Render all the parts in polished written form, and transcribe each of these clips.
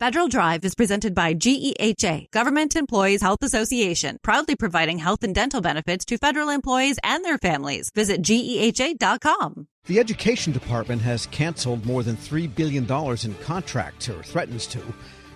Federal Drive is presented by GEHA, Government Employees Health Association, proudly providing health and dental benefits to federal employees and their families. Visit GEHA.com. The Education Department has canceled more than $3 billion in contracts, or threatens to.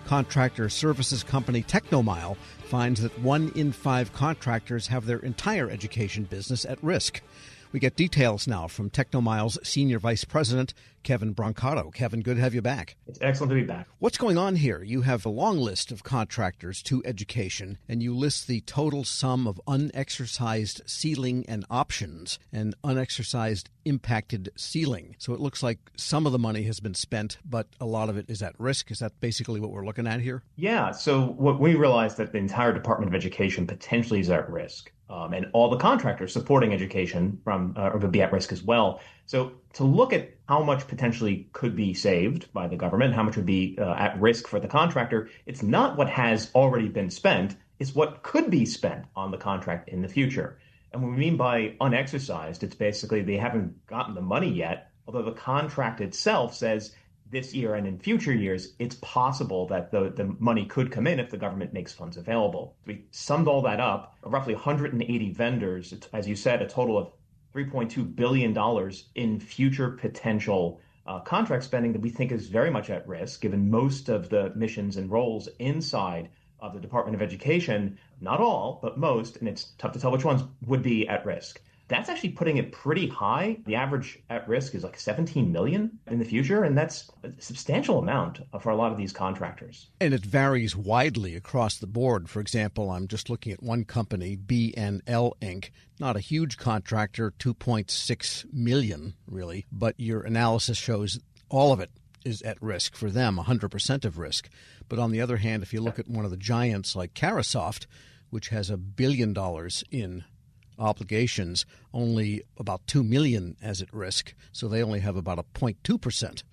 Contractor services company Technomile finds that 1 in 5 contractors have their entire education business at risk. We get details now from Technomile's Senior Vice President, Kevin Brancato. Kevin, good to have you back. It's excellent to be back. What's going on here? You have a long list of contractors to education, and you list the total sum of unexercised ceiling and options and unexercised impacted ceiling. So it looks like some of the money has been spent, but a lot of it is at risk. Is that basically what we're looking at here? Yeah. So what we realized that the entire Department of Education potentially is at risk. And all the contractors supporting education would be at risk as well. So to look at how much potentially could be saved by the government, how much would be at risk for the contractor, it's not what has already been spent, it's what could be spent on the contract in the future. And what we mean by unexercised, it's basically they haven't gotten the money yet, although the contract itself says this year and in future years, it's possible that the money could come in if the government makes funds available. We summed all that up, roughly 180 vendors, as you said, a total of $3.2 billion in future potential contract spending that we think is very much at risk, given most of the missions and roles inside of the Department of Education, not all, but most, and it's tough to tell which ones would be at risk. That's actually putting it pretty high. The average at risk is like 17 million in the future, and that's a substantial amount for a lot of these contractors. And it varies widely across the board. For example, I'm just looking at one company, BNL Inc., not a huge contractor, 2.6 million really, but your analysis shows all of it is at risk for them, 100% of risk. But on the other hand, if you look at one of the giants like Carasoft, which has $1 billion in obligations, only about 2 million as at risk, so they only have about a 0.2%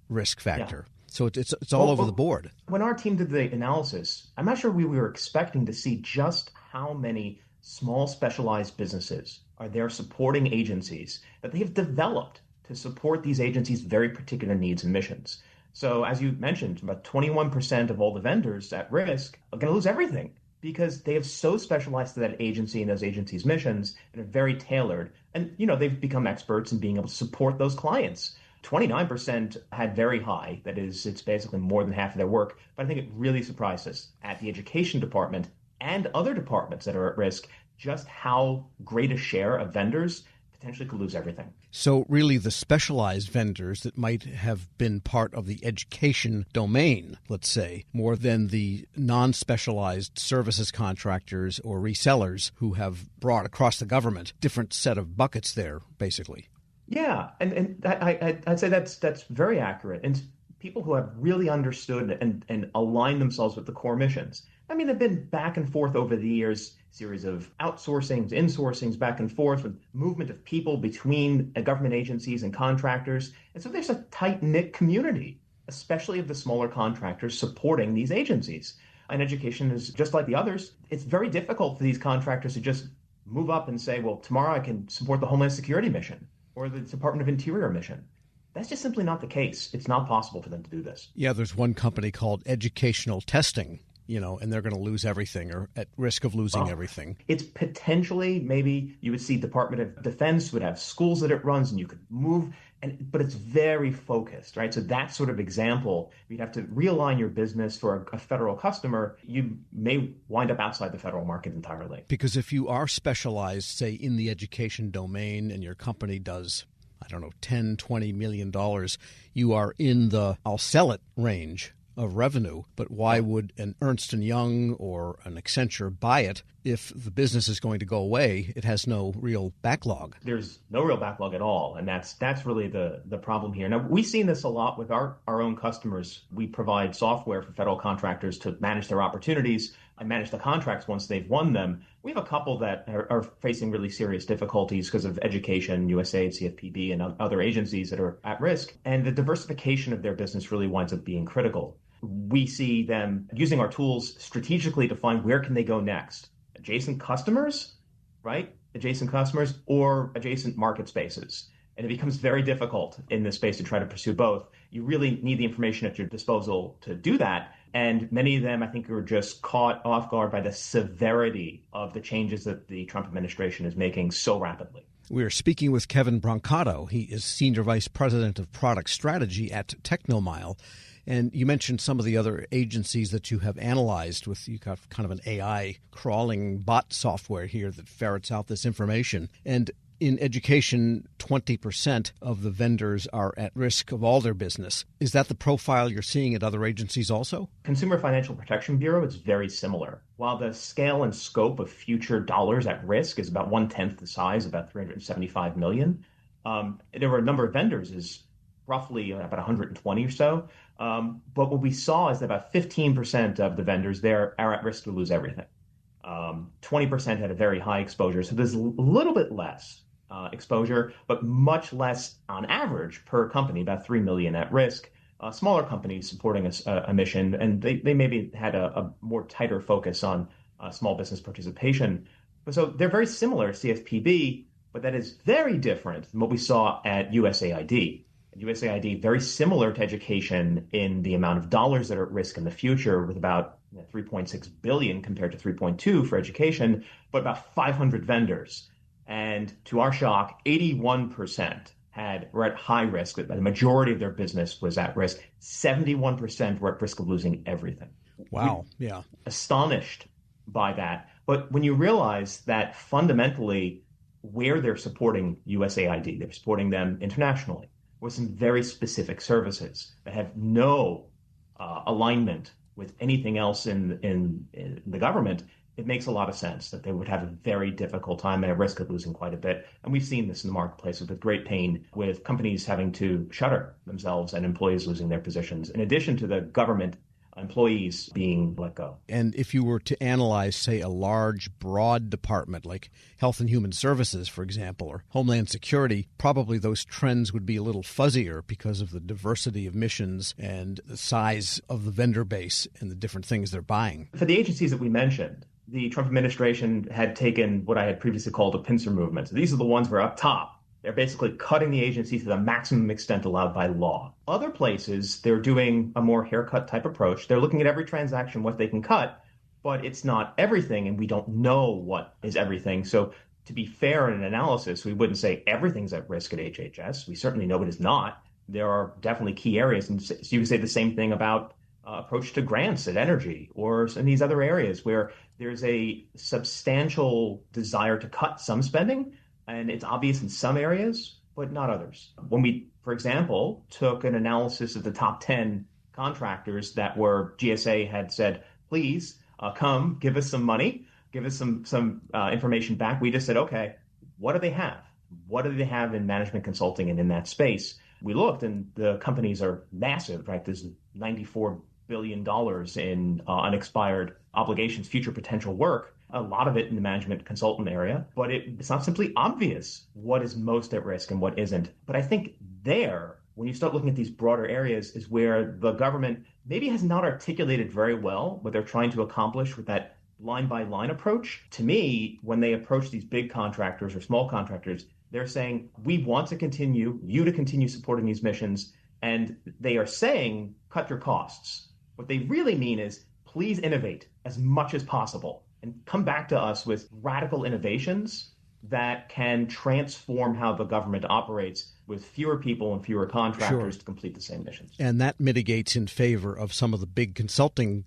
risk factor. Yeah. So it's all over the board. When our team did the analysis, I'm not sure we were expecting to see just how many small specialized businesses are there supporting agencies that they have developed to support these agencies' very particular needs and missions. So as you mentioned, about 21% of all the vendors at risk are going to lose everything, because they have so specialized to that agency and those agencies' missions and are very tailored. And, they've become experts in being able to support those clients. 29% had very high. That is, it's basically more than half of their work. But I think it really surprised us at the Education Department and other departments that are at risk, just how great a share of vendors potentially could lose everything. So really the specialized vendors that might have been part of the education domain, let's say, more than the non-specialized services contractors or resellers who have brought across the government, different set of buckets there, basically. Yeah, and I'd say that's very accurate. And people who have really understood and aligned themselves with the core missions. I mean, they've been back and forth over the years, series of outsourcings, insourcings, back and forth with movement of people between government agencies and contractors. And so there's a tight-knit community, especially of the smaller contractors supporting these agencies. And education is just like the others. It's very difficult for these contractors to just move up and say, well, tomorrow I can support the Homeland Security mission or the Department of Interior mission. That's just simply not the case. It's not possible for them to do this. Yeah, there's one company called Educational Testing, and they're going to lose everything or at risk of losing everything. It's potentially, maybe you would see Department of Defense would have schools that it runs and you could move, but it's very focused, right? So that sort of example, you'd have to realign your business for a federal customer. You may wind up outside the federal market entirely. Because if you are specialized, say, in the education domain and your company does, $10, $20 million, you are in the I'll sell it range of revenue. But why would an Ernst & Young or an Accenture buy it if the business is going to go away? It has no real backlog. There's no real backlog at all. And that's really the problem here. Now, we've seen this a lot with our own customers. We provide software for federal contractors to manage their opportunities and manage the contracts once they've won them. We have a couple that are facing really serious difficulties because of education, USAID, CFPB, and other agencies that are at risk. And the diversification of their business really winds up being critical. We see them using our tools strategically to find where can they go next. Adjacent customers, right? Adjacent customers or adjacent market spaces. And it becomes very difficult in this space to try to pursue both. you really need the information at your disposal to do that. And many of them, I think, are just caught off guard by the severity of the changes that the Trump administration is making so rapidly. We are speaking with Kevin Brancato. He is Senior Vice President of Product Strategy at Technomile. And you mentioned some of the other agencies that you have analyzed with, you got kind of an AI crawling bot software here that ferrets out this information. And in education, 20% of the vendors are at risk of all their business. Is that the profile you're seeing at other agencies also? Consumer Financial Protection Bureau is very similar. While the scale and scope of future dollars at risk is about 1/10 the size, about 375 million, there were a number of vendors, is roughly about 120 or so. But what we saw is that about 15% of the vendors there are at risk to lose everything. 20% had a very high exposure. So there's a little bit less exposure, but much less on average per company, about 3 million at risk. Smaller companies supporting a mission, and they maybe had a more tighter focus on small business participation. So they're very similar, CFPB, but that is very different than what we saw at USAID. USAID, very similar to education in the amount of dollars that are at risk in the future, with about 3.6 billion compared to 3.2 for education, but about 500 vendors. And to our shock, 81% were at high risk. The majority of their business was at risk. 71% were at risk of losing everything. Wow. Yeah. Astonished by that. But when you realize that fundamentally where they're supporting USAID, they're supporting them internationally with some very specific services that have no alignment with anything else in the government, it makes a lot of sense that they would have a very difficult time and a risk of losing quite a bit. And we've seen this in the marketplace with great pain, with companies having to shutter themselves and employees losing their positions, in addition to the government employees being let go. And if you were to analyze, say, a large, broad department like Health and Human Services, for example, or Homeland Security, probably those trends would be a little fuzzier because of the diversity of missions and the size of the vendor base and the different things they're buying. For the agencies that we mentioned, the Trump administration had taken what I had previously called a pincer movement. So these are the ones who are up top. They're basically cutting the agency to the maximum extent allowed by law. Other places, they're doing a more haircut type approach. They're looking at every transaction, what they can cut, but it's not everything, and we don't know what is everything. So to be fair in an analysis, we wouldn't say everything's at risk at HHS. We certainly know it is not. There are definitely key areas. And so you can say the same thing about approach to grants at energy or in these other areas where there's a substantial desire to cut some spending. And it's obvious in some areas, but not others. When we, for example, took an analysis of the top 10 contractors that were GSA had said, please come, give us some money, give us some information back. We just said, okay, what do they have? What do they have in management consulting and in that space? We looked, and the companies are massive, right? There's $94 billion in unexpired obligations, future potential work. A lot of it in the management consultant area, but it's not simply obvious what is most at risk and what isn't. But I think there, when you start looking at these broader areas, is where the government maybe has not articulated very well what they're trying to accomplish with that line-by-line approach. To me, when they approach these big contractors or small contractors, they're saying, we want to continue, you to continue supporting these missions, and they are saying, cut your costs. What they really mean is, please innovate as much as possible and come back to us with radical innovations that can transform how the government operates with fewer people and fewer contractors to complete the same missions. And that mitigates in favor of some of the big consulting